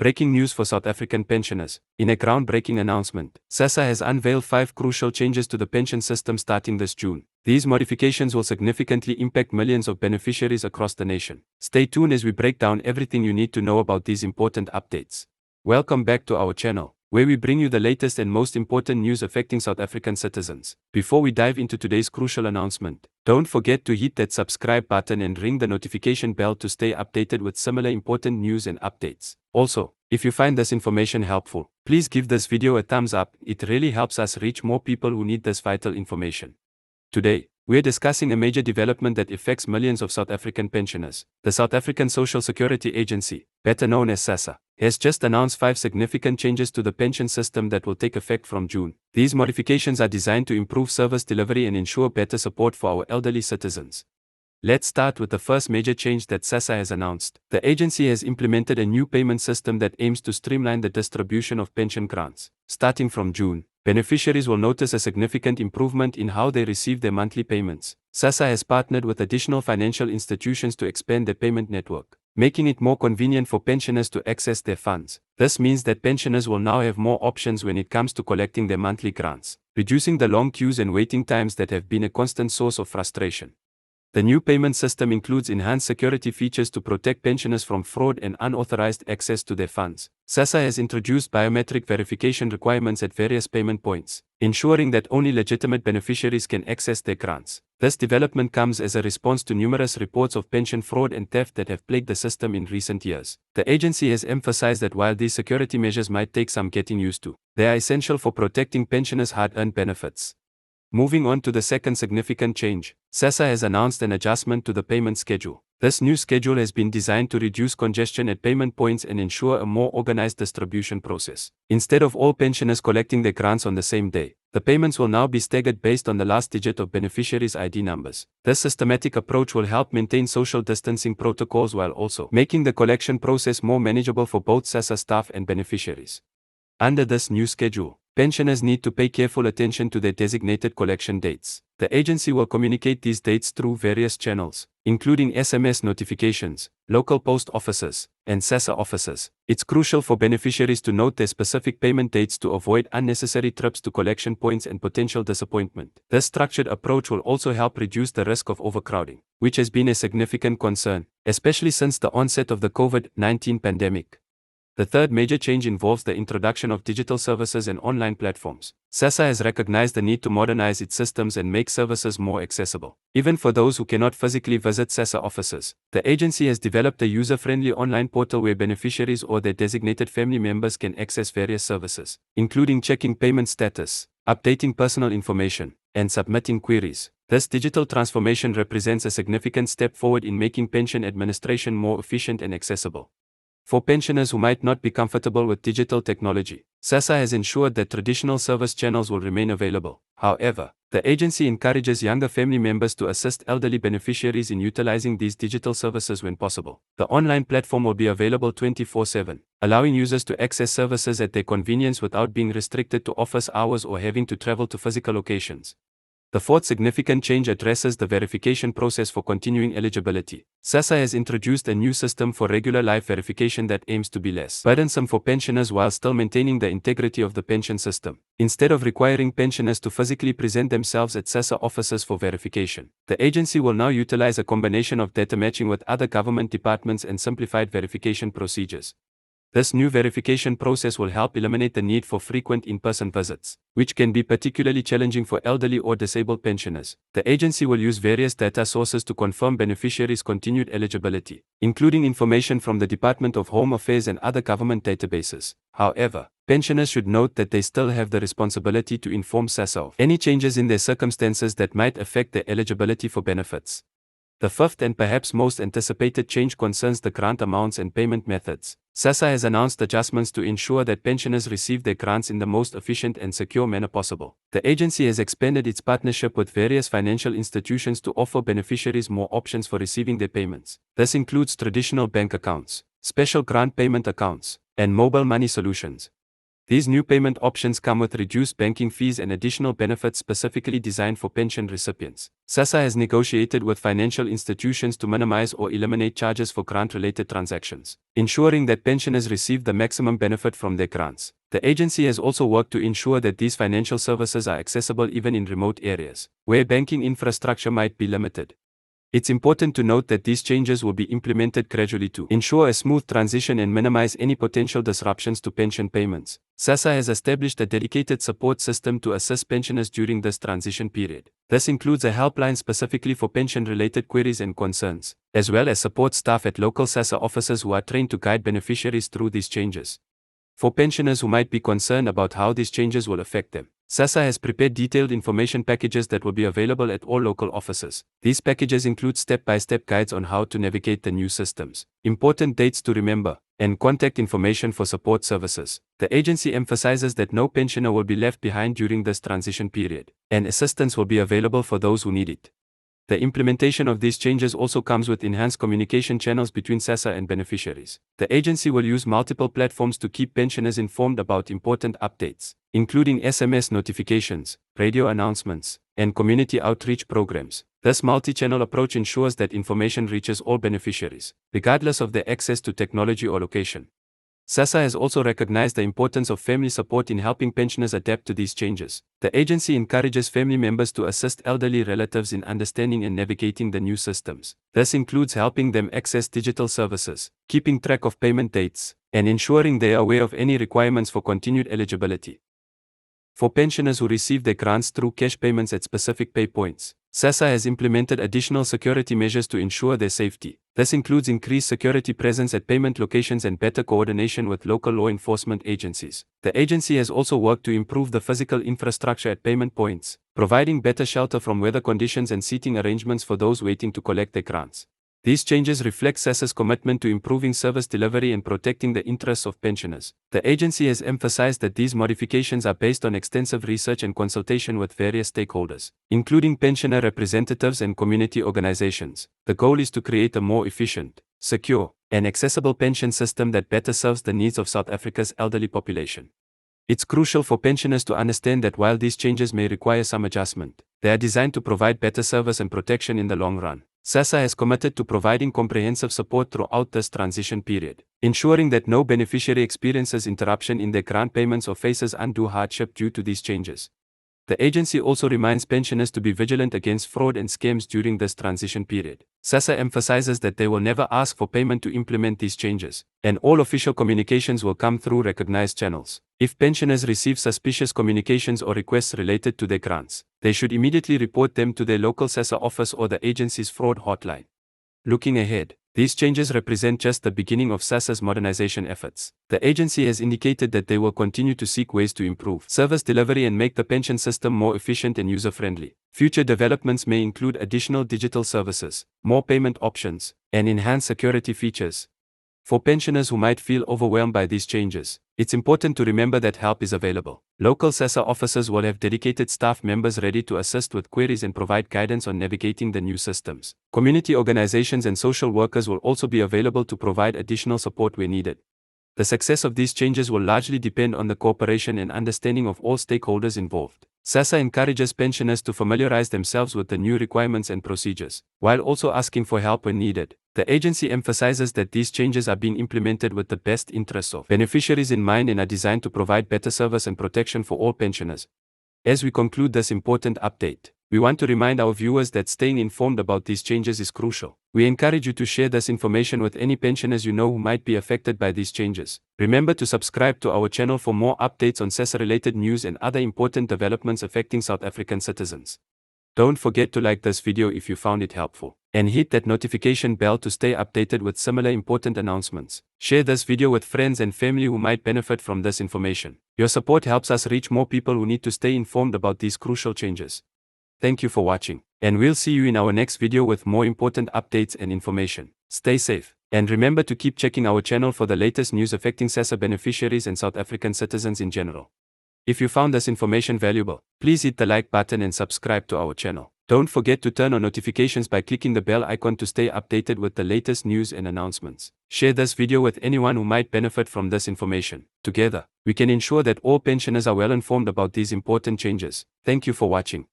Breaking news for South African pensioners. In a groundbreaking announcement, Sassa has unveiled 5 crucial changes to the pension system starting this June. These modifications will significantly impact millions of beneficiaries across the nation. Stay tuned as we break down everything you need to know about these important updates. Welcome back to our channel, where we bring you the latest and most important news affecting South African citizens. Before we dive into today's crucial announcement, don't forget to hit that subscribe button and ring the notification bell to stay updated with similar important news and updates. Also, if you find this information helpful, please give this video a thumbs up. It really helps us reach more people who need this vital information. Today, we're discussing a major development that affects millions of South African pensioners. The South African Social Security Agency, better known as Sassa, has just announced 5 significant changes to the pension system that will take effect from June. These modifications are designed to improve service delivery and ensure better support for our elderly citizens. Let's start with the first major change that Sassa has announced. The agency has implemented a new payment system that aims to streamline the distribution of pension grants. Starting from June, beneficiaries will notice a significant improvement in how they receive their monthly payments. Sassa has partnered with additional financial institutions to expand their payment network, making it more convenient for pensioners to access their funds. This means that pensioners will now have more options when it comes to collecting their monthly grants, reducing the long queues and waiting times that have been a constant source of frustration. The new payment system includes enhanced security features to protect pensioners from fraud and unauthorized access to their funds. Sassa has introduced biometric verification requirements at various payment points, ensuring that only legitimate beneficiaries can access their grants. This development comes as a response to numerous reports of pension fraud and theft that have plagued the system in recent years. The agency has emphasized that while these security measures might take some getting used to, they are essential for protecting pensioners' hard-earned benefits. Moving on to the second significant change, Sassa has announced an adjustment to the payment schedule. This new schedule has been designed to reduce congestion at payment points and ensure a more organized distribution process. Instead of all pensioners collecting their grants on the same day, the payments will now be staggered based on the last digit of beneficiaries' ID numbers. This systematic approach will help maintain social distancing protocols while also making the collection process more manageable for both Sassa staff and beneficiaries. Under this new schedule, pensioners need to pay careful attention to their designated collection dates. The agency will communicate these dates through various channels, including SMS notifications, local post offices, and Sassa offices. It's crucial for beneficiaries to note their specific payment dates to avoid unnecessary trips to collection points and potential disappointment. This structured approach will also help reduce the risk of overcrowding, which has been a significant concern, especially since the onset of the COVID-19 pandemic. The third major change involves the introduction of digital services and online platforms. Sassa has recognized the need to modernize its systems and make services more accessible. Even for those who cannot physically visit Sassa offices, the agency has developed a user-friendly online portal where beneficiaries or their designated family members can access various services, including checking payment status, updating personal information, and submitting queries. This digital transformation represents a significant step forward in making pension administration more efficient and accessible. For pensioners who might not be comfortable with digital technology, Sassa has ensured that traditional service channels will remain available. However, the agency encourages younger family members to assist elderly beneficiaries in utilizing these digital services when possible. The online platform will be available 24/7, allowing users to access services at their convenience without being restricted to office hours or having to travel to physical locations. The fourth significant change addresses the verification process for continuing eligibility. Sassa has introduced a new system for regular life verification that aims to be less burdensome for pensioners while still maintaining the integrity of the pension system. Instead of requiring pensioners to physically present themselves at Sassa offices for verification, the agency will now utilize a combination of data matching with other government departments and simplified verification procedures. This new verification process will help eliminate the need for frequent in-person visits, which can be particularly challenging for elderly or disabled pensioners. The agency will use various data sources to confirm beneficiaries' continued eligibility, including information from the Department of Home Affairs and other government databases. However, pensioners should note that they still have the responsibility to inform Sassa of any changes in their circumstances that might affect their eligibility for benefits. The fifth and perhaps most anticipated change concerns the grant amounts and payment methods. Sassa has announced adjustments to ensure that pensioners receive their grants in the most efficient and secure manner possible. The agency has expanded its partnership with various financial institutions to offer beneficiaries more options for receiving their payments. This includes traditional bank accounts, special grant payment accounts, and mobile money solutions. These new payment options come with reduced banking fees and additional benefits specifically designed for pension recipients. Sassa has negotiated with financial institutions to minimize or eliminate charges for grant-related transactions, ensuring that pensioners receive the maximum benefit from their grants. The agency has also worked to ensure that these financial services are accessible even in remote areas, where banking infrastructure might be limited. It's important to note that these changes will be implemented gradually to ensure a smooth transition and minimize any potential disruptions to pension payments. Sassa has established a dedicated support system to assist pensioners during this transition period. This includes a helpline specifically for pension-related queries and concerns, as well as support staff at local Sassa offices who are trained to guide beneficiaries through these changes. For pensioners who might be concerned about how these changes will affect them, Sassa has prepared detailed information packages that will be available at all local offices. These packages include step-by-step guides on how to navigate the new systems, important dates to remember, and contact information for support services. The agency emphasizes that no pensioner will be left behind during this transition period, and assistance will be available for those who need it. The implementation of these changes also comes with enhanced communication channels between Sassa and beneficiaries. The agency will use multiple platforms to keep pensioners informed about important updates, including SMS notifications, radio announcements, and community outreach programs. This multi-channel approach ensures that information reaches all beneficiaries, regardless of their access to technology or location. Sassa has also recognized the importance of family support in helping pensioners adapt to these changes. The agency encourages family members to assist elderly relatives in understanding and navigating the new systems. This includes helping them access digital services, keeping track of payment dates, and ensuring they are aware of any requirements for continued eligibility. For pensioners who receive their grants through cash payments at specific pay points, Sassa has implemented additional security measures to ensure their safety. This includes increased security presence at payment locations and better coordination with local law enforcement agencies. The agency has also worked to improve the physical infrastructure at payment points, providing better shelter from weather conditions and seating arrangements for those waiting to collect their grants. These changes reflect Sassa's commitment to improving service delivery and protecting the interests of pensioners. The agency has emphasized that these modifications are based on extensive research and consultation with various stakeholders, including pensioner representatives and community organizations. The goal is to create a more efficient, secure, and accessible pension system that better serves the needs of South Africa's elderly population. It's crucial for pensioners to understand that while these changes may require some adjustment, they are designed to provide better service and protection in the long run. Sassa has committed to providing comprehensive support throughout this transition period, ensuring that no beneficiary experiences interruption in their grant payments or faces undue hardship due to these changes. The agency also reminds pensioners to be vigilant against fraud and scams during this transition period. Sassa emphasizes that they will never ask for payment to implement these changes, and all official communications will come through recognized channels. If pensioners receive suspicious communications or requests related to their grants, they should immediately report them to their local Sassa office or the agency's fraud hotline. Looking ahead, these changes represent just the beginning of Sassa's modernization efforts. The agency has indicated that they will continue to seek ways to improve service delivery and make the pension system more efficient and user-friendly. Future developments may include additional digital services, more payment options, and enhanced security features. For pensioners who might feel overwhelmed by these changes, it's important to remember that help is available. Local Sassa offices will have dedicated staff members ready to assist with queries and provide guidance on navigating the new systems. Community organizations and social workers will also be available to provide additional support where needed. The success of these changes will largely depend on the cooperation and understanding of all stakeholders involved. Sassa encourages pensioners to familiarize themselves with the new requirements and procedures, while also asking for help when needed. The agency emphasizes that these changes are being implemented with the best interests of beneficiaries in mind and are designed to provide better service and protection for all pensioners. As we conclude this important update, we want to remind our viewers that staying informed about these changes is crucial. We encourage you to share this information with any pensioners you know who might be affected by these changes. Remember to subscribe to our channel for more updates on Sassa-related news and other important developments affecting South African citizens. Don't forget to like this video if you found it helpful, and hit that notification bell to stay updated with similar important announcements. Share this video with friends and family who might benefit from this information. Your support helps us reach more people who need to stay informed about these crucial changes. Thank you for watching, and we'll see you in our next video with more important updates and information. Stay safe, and remember to keep checking our channel for the latest news affecting Sassa beneficiaries and South African citizens in general. If you found this information valuable, please hit the like button and subscribe to our channel. Don't forget to turn on notifications by clicking the bell icon to stay updated with the latest news and announcements. Share this video with anyone who might benefit from this information. Together, we can ensure that all pensioners are well informed about these important changes. Thank you for watching.